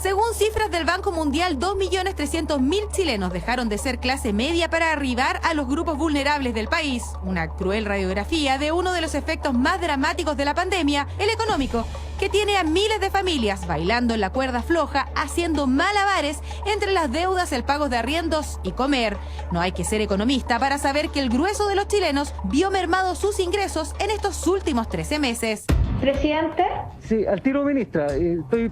Según cifras del Banco Mundial, 2.300.000 chilenos dejaron de ser clase media para arribar a los grupos vulnerables del país. Una cruel radiografía de uno de los efectos más dramáticos de la pandemia, el económico, que tiene a miles de familias bailando en la cuerda floja, haciendo malabares entre las deudas, el pago de arriendos y comer. No hay que ser economista para saber que el grueso de los chilenos vio mermados sus ingresos en estos últimos 13 meses. Presidente. Sí, al tiro, ministra. Estoy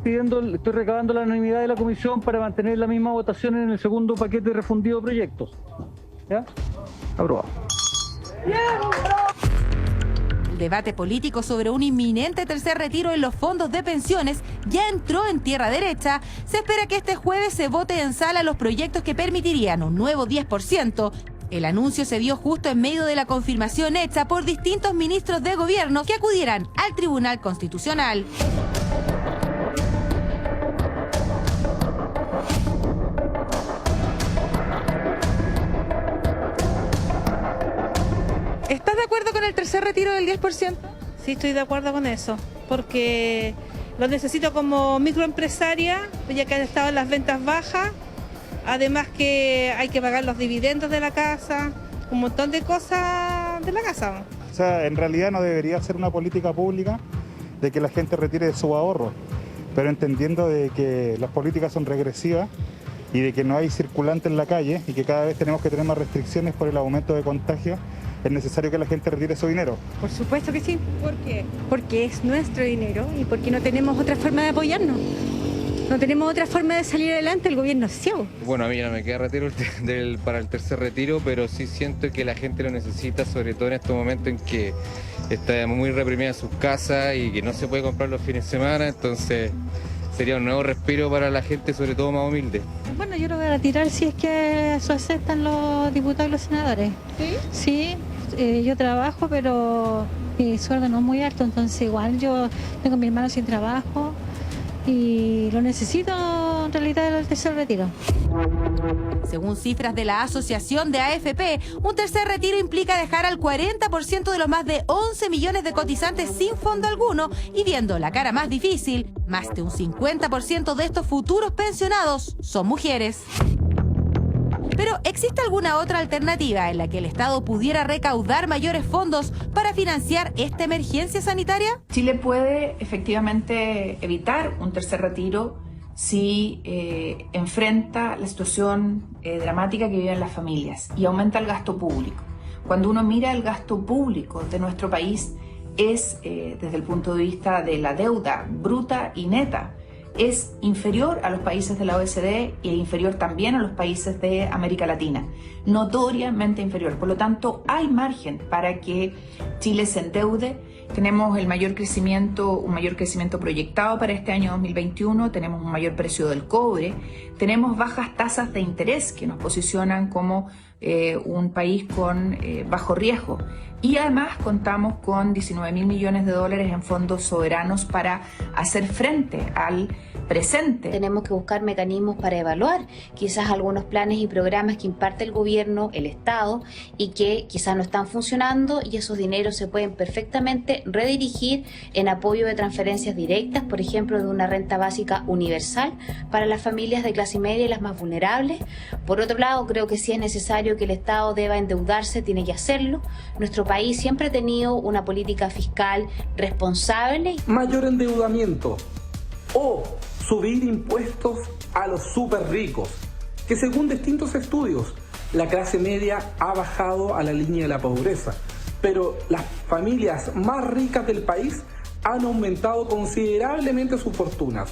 recabando la unanimidad de la comisión para mantener la misma votación en el segundo paquete refundido de proyectos. ¿Ya? Aprobado. El debate político sobre un inminente tercer retiro en los fondos de pensiones ya entró en tierra derecha. Se espera que este jueves se vote en sala los proyectos que permitirían un nuevo 10%. El anuncio se dio justo en medio de la confirmación hecha por distintos ministros de gobierno que acudieran al Tribunal Constitucional. ¿Estás de acuerdo con el tercer retiro del 10%? Sí, estoy de acuerdo con eso, porque lo necesito como microempresaria, ya que han estado en las ventas bajas. Además que hay que pagar los dividendos de la casa, un montón de cosas de la casa. O sea, en realidad no debería ser una política pública de que la gente retire de su ahorro, pero entendiendo de que las políticas son regresivas y de que no hay circulante en la calle y que cada vez tenemos que tener más restricciones por el aumento de contagios, es necesario que la gente retire su dinero. Por supuesto que sí. ¿Por qué? Porque es nuestro dinero y porque no tenemos otra forma de apoyarnos. No tenemos otra forma de salir adelante, el gobierno es ciego. Bueno, a mí no me queda retiro para el tercer retiro, pero sí siento que la gente lo necesita, sobre todo en estos momentos en que está muy reprimida en sus casas y que no se puede comprar los fines de semana, entonces sería un nuevo respiro para la gente, sobre todo más humilde. Bueno, yo lo voy a retirar si es que eso aceptan los diputados y los senadores. ¿Sí? Sí, yo trabajo, pero mi sueldo no es muy alto, entonces igual yo tengo a mi hermano sin trabajo. Y lo necesito en realidad el tercer retiro. Según cifras de la Asociación de AFP, un tercer retiro implica dejar al 40% de los más de 11 millones de cotizantes sin fondo alguno y viendo la cara más difícil. Más de un 50% de estos futuros pensionados son mujeres. Pero, ¿existe alguna otra alternativa en la que el Estado pudiera recaudar mayores fondos para financiar esta emergencia sanitaria? Chile puede efectivamente evitar un tercer retiro si enfrenta la situación dramática que viven las familias y aumenta el gasto público. Cuando uno mira el gasto público de nuestro país, es desde el punto de vista de la deuda bruta y neta, es inferior a los países de la OECD e inferior también a los países de América Latina, notoriamente inferior. Por lo tanto, hay margen para que Chile se endeude. Tenemos un mayor crecimiento proyectado para este año 2021, tenemos un mayor precio del cobre, tenemos bajas tasas de interés que nos posicionan como un país con bajo riesgo. Y además contamos con 19.000 millones de dólares en fondos soberanos para hacer frente al presente. Tenemos que buscar mecanismos para evaluar quizás algunos planes y programas que imparte el gobierno, el Estado, y que quizás no están funcionando, y esos dineros se pueden perfectamente redirigir en apoyo de transferencias directas, por ejemplo, de una renta básica universal para las familias de clase media y las más vulnerables. Por otro lado, creo que si es necesario que el Estado deba endeudarse, tiene que hacerlo. Nuestro país siempre ha tenido una política fiscal responsable. Mayor endeudamiento o subir impuestos a los súper ricos, que según distintos estudios, la clase media ha bajado a la línea de la pobreza, pero las familias más ricas del país han aumentado considerablemente sus fortunas.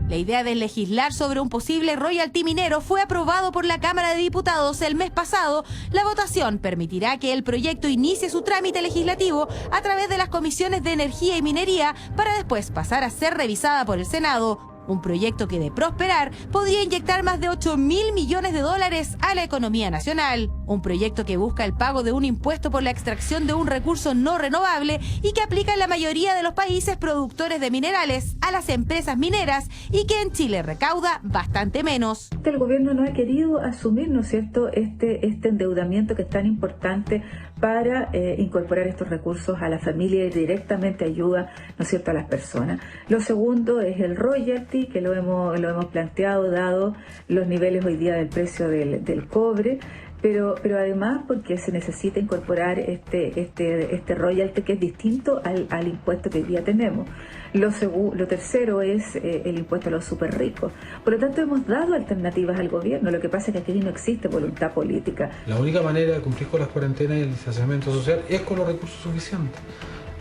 La idea de legislar sobre un posible royalty minero fue aprobado por la Cámara de Diputados el mes pasado. La votación permitirá que el proyecto inicie su trámite legislativo a través de las comisiones de Energía y Minería para después pasar a ser revisada por el Senado. Un proyecto que, de prosperar, podría inyectar más de 8.000 millones de dólares a la economía nacional. Un proyecto que busca el pago de un impuesto por la extracción de un recurso no renovable y que aplica en la mayoría de los países productores de minerales a las empresas mineras y que en Chile recauda bastante menos. El gobierno no ha querido asumir, ¿no es cierto?, este endeudamiento que es tan importante para incorporar estos recursos a la familia y directamente ayuda, ¿no es cierto?, a las personas. Lo segundo es el royalty, que lo hemos planteado dado los niveles hoy día del precio del cobre, pero además porque se necesita incorporar este royalty que es distinto al impuesto que hoy día tenemos. Lo tercero es el impuesto a los súper ricos. Por lo tanto, hemos dado alternativas al gobierno. Lo que pasa es que aquí no existe voluntad política. La única manera de cumplir con las cuarentenas y el distanciamiento social es con los recursos suficientes.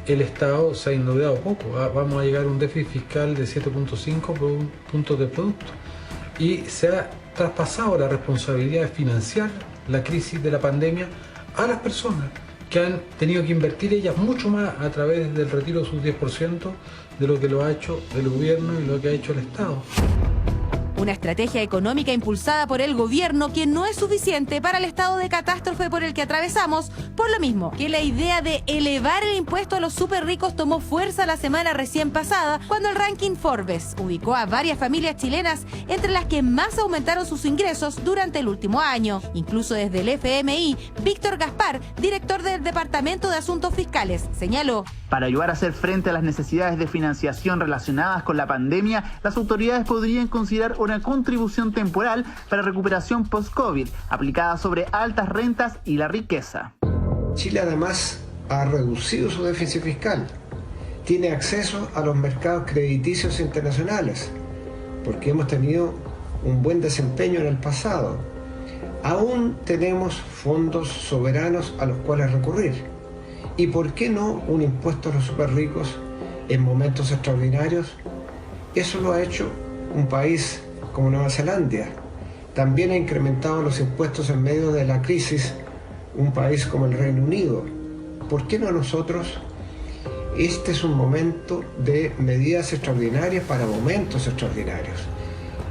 El Estado se ha endeudado poco. Vamos a llegar a un déficit fiscal de 7.5 puntos de producto. Y se ha traspasado la responsabilidad de financiar la crisis de la pandemia a las personas que han tenido que invertir ellas mucho más a través del retiro de sus 10% de lo que lo ha hecho el gobierno y lo que ha hecho el Estado. Una estrategia económica impulsada por el gobierno que no es suficiente para el estado de catástrofe por el que atravesamos, por lo mismo que la idea de elevar el impuesto a los súper ricos tomó fuerza la semana recién pasada, cuando el ranking Forbes ubicó a varias familias chilenas entre las que más aumentaron sus ingresos durante el último año. Incluso desde el FMI, Víctor Gaspar, director del Departamento de Asuntos Fiscales, señaló: para ayudar a hacer frente a las necesidades de financiación relacionadas con la pandemia, las autoridades podrían considerar una contribución temporal para recuperación post-COVID, aplicada sobre altas rentas y la riqueza. Chile además ha reducido su déficit fiscal. Tiene acceso a los mercados crediticios internacionales, porque hemos tenido un buen desempeño en el pasado. Aún tenemos fondos soberanos a los cuales recurrir. ¿Y por qué no un impuesto a los súper ricos en momentos extraordinarios? Eso lo ha hecho un país como Nueva Zelanda. También ha incrementado los impuestos en medio de la crisis un país como el Reino Unido. ¿Por qué no nosotros? Este es un momento de medidas extraordinarias para momentos extraordinarios.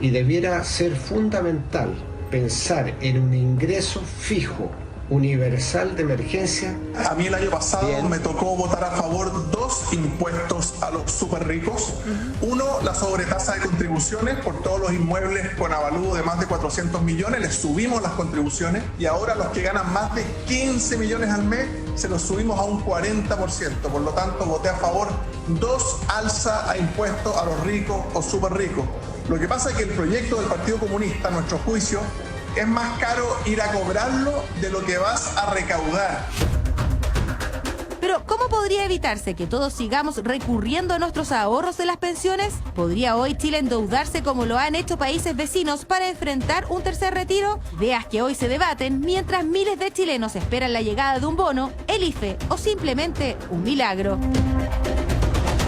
Y debiera ser fundamental pensar en un ingreso fijo, universal de emergencia. A mí el año pasado me tocó votar a favor 2 impuestos a los súper ricos. Uno, la sobretasa de contribuciones por todos los inmuebles con avalúo de más de 400 millones, les subimos las contribuciones y ahora los que ganan más de 15 millones al mes se los subimos a un 40%. Por lo tanto, voté a favor 2 alza a impuestos a los ricos o súper ricos. Lo que pasa es que el proyecto del Partido Comunista, a nuestro juicio, es más caro ir a cobrarlo de lo que vas a recaudar. Pero, ¿cómo podría evitarse que todos sigamos recurriendo a nuestros ahorros de las pensiones? ¿Podría hoy Chile endeudarse como lo han hecho países vecinos para enfrentar un tercer retiro? Ideas que hoy se debaten mientras miles de chilenos esperan la llegada de un bono, el IFE o simplemente un milagro.